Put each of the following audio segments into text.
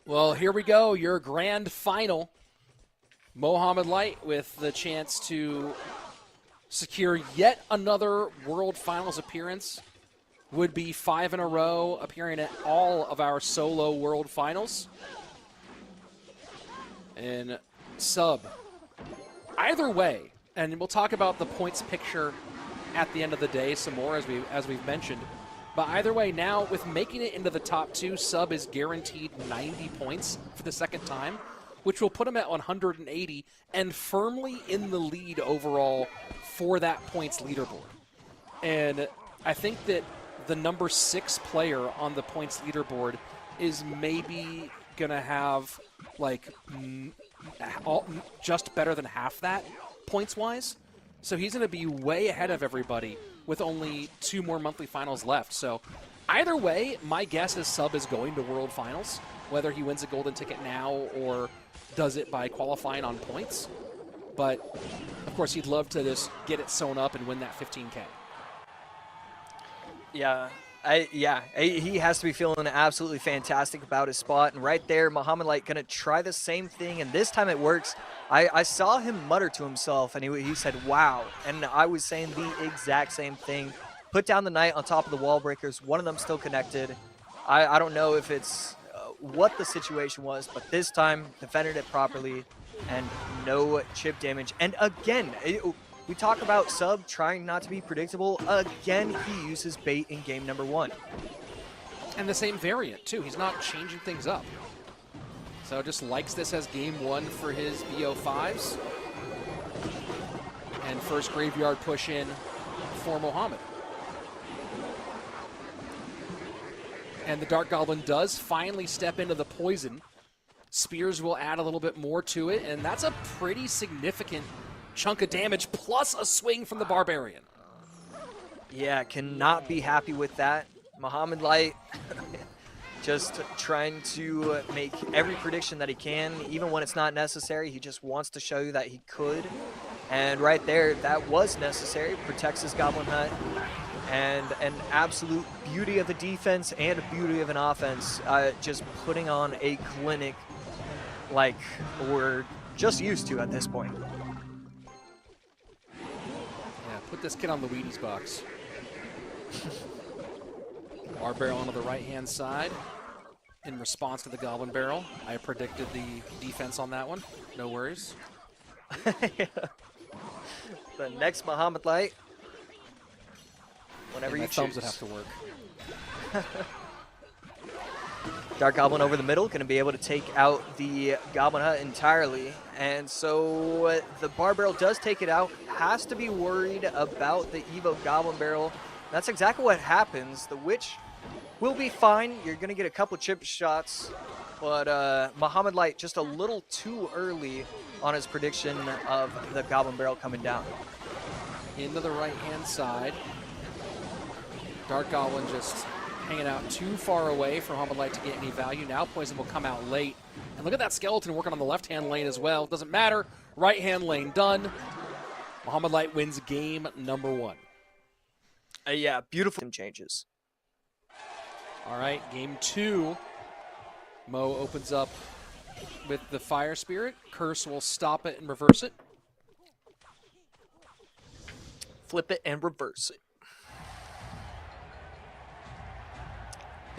Well, here we go, your grand final. Mohamed Light with the chance to secure yet another World Finals appearance. Would be 5 in a row, appearing at all of our solo World Finals. And Sub, either way, and we'll talk about the points picture at the end of the day some more as we've mentioned. But either way, now with making it into the top 2, Sub is guaranteed 90 points for the second time, which will put him at 180 and firmly in the lead overall for that points leaderboard. And I think that the number 6 player on the points leaderboard is maybe going to have like just better than half that points-wise. So he's going to be way ahead of everybody with only 2 more monthly finals left. So either way, my guess is Sub is going to World Finals, whether he wins a golden ticket now or does it by qualifying on points. But, of course, he'd love to just get it sewn up and win that 15K. Yeah. He has to be feeling absolutely fantastic about his spot. And right there, Mohamed Light going to try the same thing, and this time it works. I saw him mutter to himself, and he said, wow. And I was saying the exact same thing. Put down the Knight on top of the wall breakers. One of them still connected. I don't know if it's what the situation was, but this time defended it properly and no chip damage. And again, we talk about Sub trying not to be predictable. Again, he uses bait in game number 1. And the same variant, too. He's not changing things up. So just likes this as game 1 for his BO5s. And first graveyard push in for Mohamed. And the Dark Goblin does finally step into the poison. Spears will add a little bit more to it, and that's a pretty significant chunk of damage, plus a swing from the Barbarian. Yeah, cannot be happy with that. Mohamed Light just trying to make every prediction that he can, even when it's not necessary. He just wants to show you that he could. And right there, that was necessary. Protects his Goblin Hut. And an absolute beauty of a defense and a beauty of an offense. Just putting on a clinic like we're just used to at this point. Yeah, put this kid on the Wheaties box. Bar barrel onto the right-hand side in response to the Goblin Barrel. I predicted the defense on that one. No worries. The next Mohamed Light. Whenever you choose. Thumbs would have to work. Dark Goblin over the middle, going to be able to take out the Goblin Hut entirely. And so the Bar Barrel does take it out. Has to be worried about the Evo Goblin Barrel. That's exactly what happens. The Witch will be fine. You're going to get a couple chip shots. But Mohamed Light just a little too early on his prediction of the Goblin Barrel coming down. Into the right-hand side. Dark Goblin just hanging out too far away for Mohamed Light to get any value. Now Poison will come out late. And look at that Skeleton working on the left-hand lane as well. Doesn't matter. Right-hand lane done. Mohamed Light wins game number 1. Yeah, beautiful changes. All right, game 2. Mo opens up with the Fire Spirit. Curse will stop it and reverse it. Flip it and reverse it.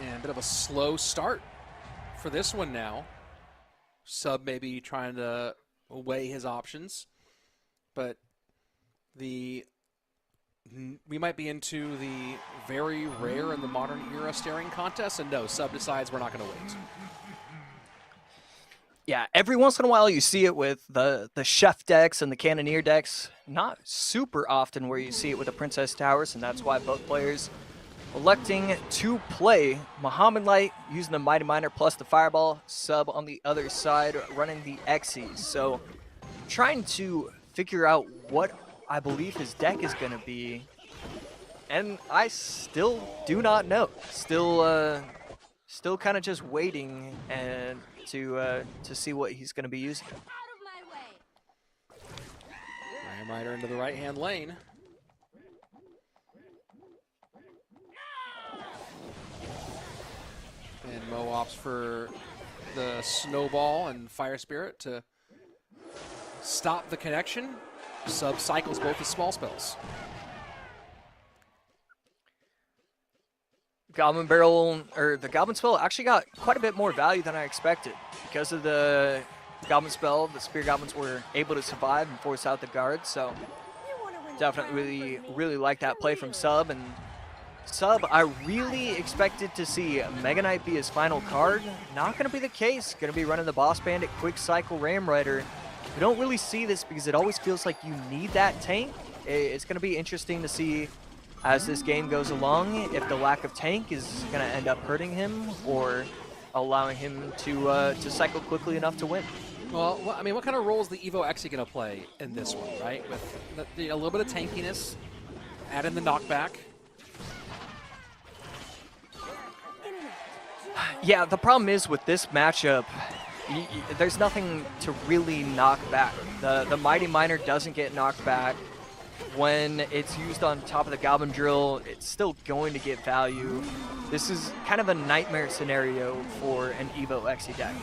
And a bit of a slow start for this one now. Sub maybe trying to weigh his options. But we might be into the very rare in the modern era staring contest. And no, Sub decides we're not going to wait. Yeah, every once in a while you see it with the Chef decks and the Cannoneer decks. Not super often where you see it with the Princess Towers, and that's why both players electing to play Mohamed Light using the Mighty Miner plus the Fireball. Sub on the other side running the Xyz. So trying to figure out what I believe his deck is going to be. And I still do not know. Still kind of just waiting and to see what he's going to be using. Ram Rider into the right-hand lane. And Mo opts for the Snowball and Fire Spirit to stop the connection. Sub cycles both the small spells. Goblin Barrel, or the Goblin Spell, actually got quite a bit more value than I expected. Because of the Goblin Spell, the Spear Goblins were able to survive and force out the guards, so definitely really like that play from Sub. And Sub, I really expected to see Mega Knight be his final card. Not going to be the case. Going to be running the Boss Bandit, Quick Cycle, Ram Rider. We don't really see this because it always feels like you need that tank. It's going to be interesting to see as this game goes along if the lack of tank is going to end up hurting him or allowing him to cycle quickly enough to win. Well, I mean, what kind of role is the Evo Xe going to play in this one, right? With a little bit of tankiness, add in the knockback. Yeah, the problem is with this matchup, there's nothing to really knock back. The Mighty Miner doesn't get knocked back. When it's used on top of the Goblin Drill, it's still going to get value. This is kind of a nightmare scenario for an Evo Xe deck.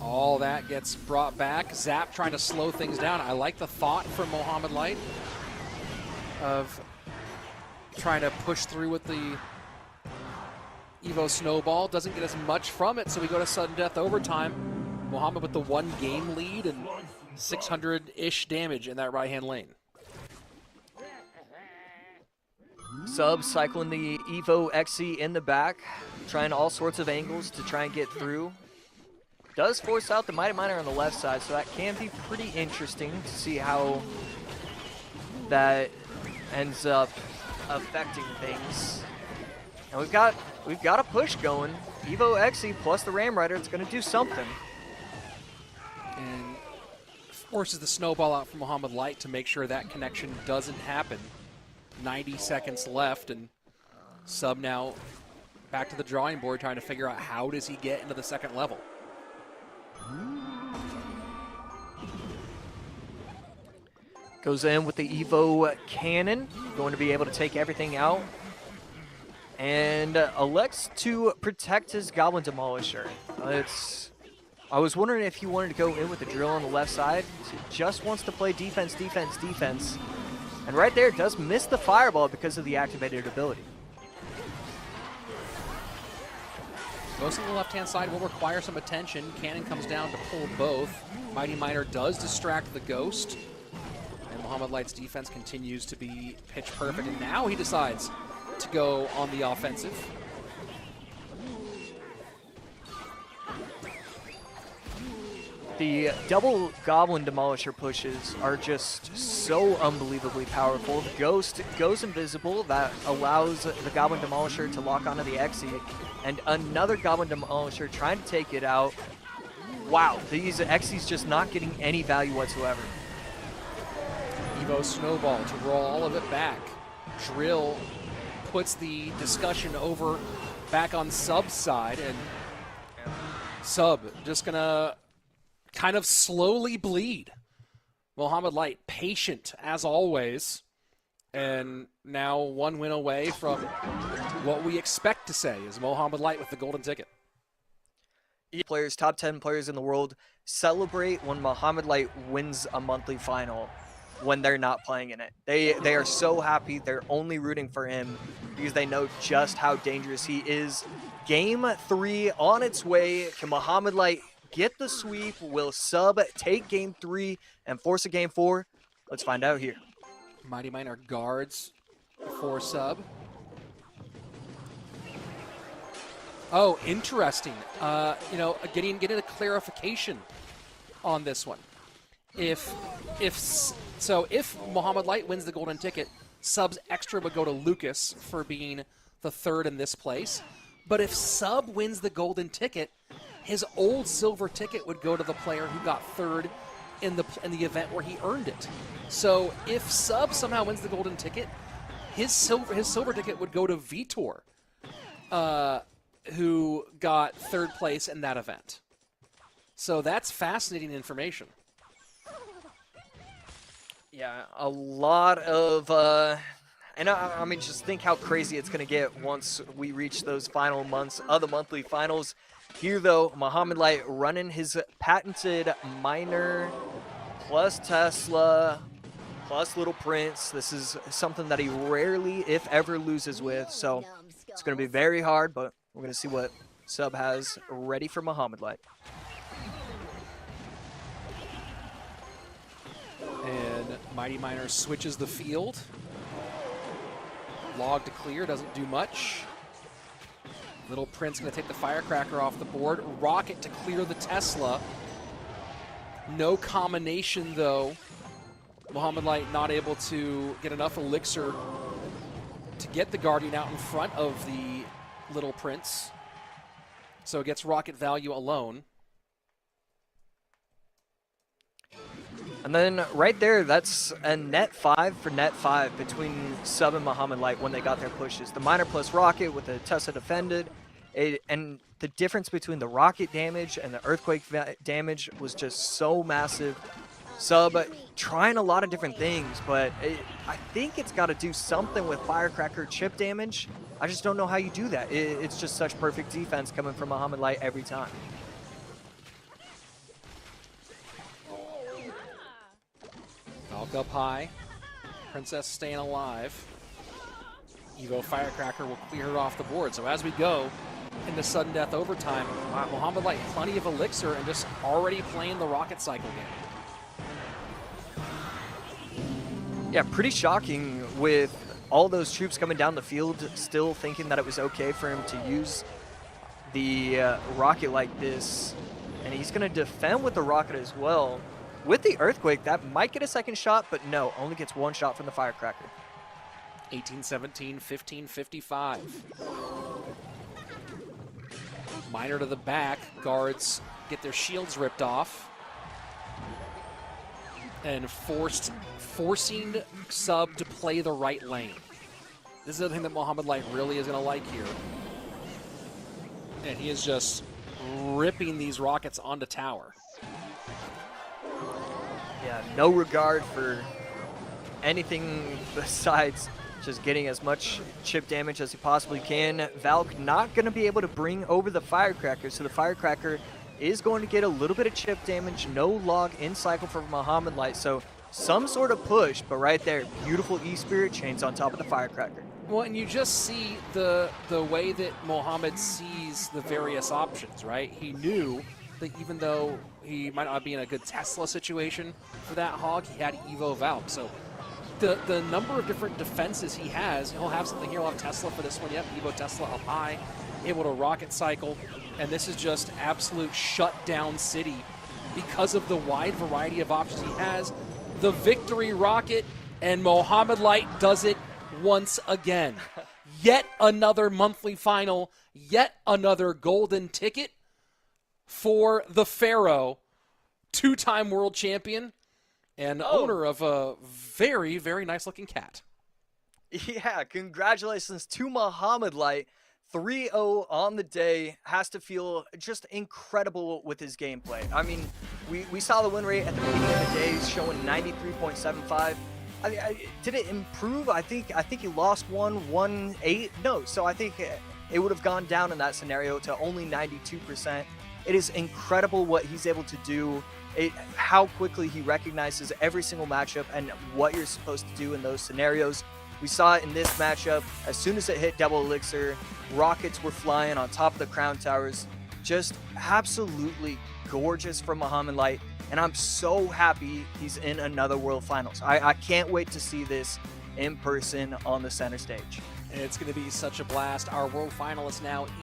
All that gets brought back. Zap trying to slow things down. I like the thought from Mohamed Light of trying to push through with the Evo Snowball. Doesn't get as much from it, so we go to sudden death overtime. Mohamed with the 1 game lead and 600-ish damage in that right-hand lane. Sub cycling the Evo Xe in the back, trying all sorts of angles to try and get through. Does force out the Mighty Miner on the left side, so that can be pretty interesting to see how that ends up affecting things. And we've got a push going. Evo Xe plus the Ram Rider, it's going to do something. And forces the Snowball out from Mohamed Light to make sure that connection doesn't happen. 90 seconds left, and Sub now back to the drawing board trying to figure out how does he get into the second level. Goes in with the Evo Cannon, going to be able to take everything out. And elects to protect his Goblin Demolisher. I was wondering if he wanted to go in with the drill on the left side. He just wants to play defense, defense, defense. And right there, does miss the fireball because of the activated ability. Ghost on the left-hand side will require some attention. Cannon comes down to pull both. Mighty Miner does distract the Ghost. And Mohamed Light's defense continues to be pitch perfect. And now he decides to go on the offensive. The double Goblin Demolisher pushes are just so unbelievably powerful. The Ghost goes invisible. That allows the Goblin Demolisher to lock onto the Xe. And another Goblin Demolisher trying to take it out. Wow, these Xes just not getting any value whatsoever. Evo Snowball to roll all of it back. Drill puts the discussion over back on Sub's side. And Sub just going to kind of slowly bleed. Mohamed Light, patient as always, and now 1 win away from what we expect to say is Mohamed Light with the golden ticket. Players, top 10 players in the world, celebrate when Mohamed Light wins a monthly final when they're not playing in it. They are so happy. They're only rooting for him because they know just how dangerous he is. Game 3 on its way. Can Mohamed Light get the sweep? Will Sub take game 3 and force a game 4? Let's find out here. Mighty Miner guards for Sub. Oh, interesting. Getting a clarification on this one. If Mohamed Light wins the golden ticket, Sub's extra would go to Lucas for being the third in this place. But if Sub wins the golden ticket, his old silver ticket would go to the player who got third in the event where he earned it. So if Sub somehow wins the golden ticket, his silver ticket would go to Vitor, who got third place in that event. So that's fascinating information. Yeah, a lot of, and I mean, just think how crazy it's going to get once we reach those final months of the monthly finals. Here, though, Mohamed Light running his patented Miner plus Tesla plus Little Prince. This is something that he rarely, if ever, loses with. So it's going to be very hard, but we're going to see what Sub has ready for Mohamed Light. And Mighty Miner switches the field. Log to clear, doesn't do much. Little Prince going to take the Firecracker off the board. Rocket to clear the Tesla. No combination, though. Mohamed Light not able to get enough elixir to get the Guardian out in front of the Little Prince. So it gets Rocket value alone. And then right there, that's a net 5 for net 5 between Sub and Mohamed Light when they got their pushes. The Miner plus Rocket with the Tesla defended. And the difference between the Rocket damage and the Earthquake damage was just so massive. Sub trying a lot of different things, but I think it's got to do something with Firecracker chip damage. I just don't know how you do that. It's just such perfect defense coming from Mohamed Light every time. Valk up high. Princess staying alive. Evo Firecracker will clear her off the board. So as we go into sudden death overtime, Mohamed Light plenty of elixir and just already playing the rocket cycle game. Yeah, pretty shocking with all those troops coming down the field, still thinking that it was okay for him to use the rocket like this. And he's going to defend with the rocket as well. With the Earthquake, that might get a second shot, but no, only gets one shot from the Firecracker. 18-17, 15-55. Miner to the back. Guards get their shields ripped off. And forcing Sub to play the right lane. This is the thing that Mohamed Light really is going to like here. And he is just ripping these rockets onto tower. Yeah, no regard for anything besides just getting as much chip damage as he possibly can. Valk not going to be able to bring over the Firecracker, so the Firecracker is going to get a little bit of chip damage. No log in cycle for Mohamed Light, so some sort of push, but right there, beautiful E-Spirit chains on top of the Firecracker. Well, and you just see the way that Mohamed sees the various options, right? He knew that even though he might not be in a good Tesla situation for that hog, he had Evo Valk. So the number of different defenses he has, he'll have something here. He'll have Tesla for this one. Yep, Evo Tesla up high, able to rocket cycle. And this is just absolute shutdown city because of the wide variety of options he has. The victory rocket, and Mohamed Light does it once again. Yet another monthly final, yet another golden ticket for the Pharaoh, two-time world champion and owner of a very, very nice-looking cat. Yeah, congratulations to Mohamed Light. 3-0 on the day. Has to feel just incredible with his gameplay. I mean, we saw the win rate at the beginning of the day showing 93.75. Did it improve? I think he lost one, won 8. No, so I think it would have gone down in that scenario to only 92%. It is incredible what he's able to do, how quickly he recognizes every single matchup and what you're supposed to do in those scenarios. We saw it in this matchup. As soon as it hit double elixir, rockets were flying on top of the crown towers. Just absolutely gorgeous from Mohamed Light. And I'm so happy he's in another World Finals. I can't wait to see this in person on the center stage. It's going to be such a blast. Our World Finalists now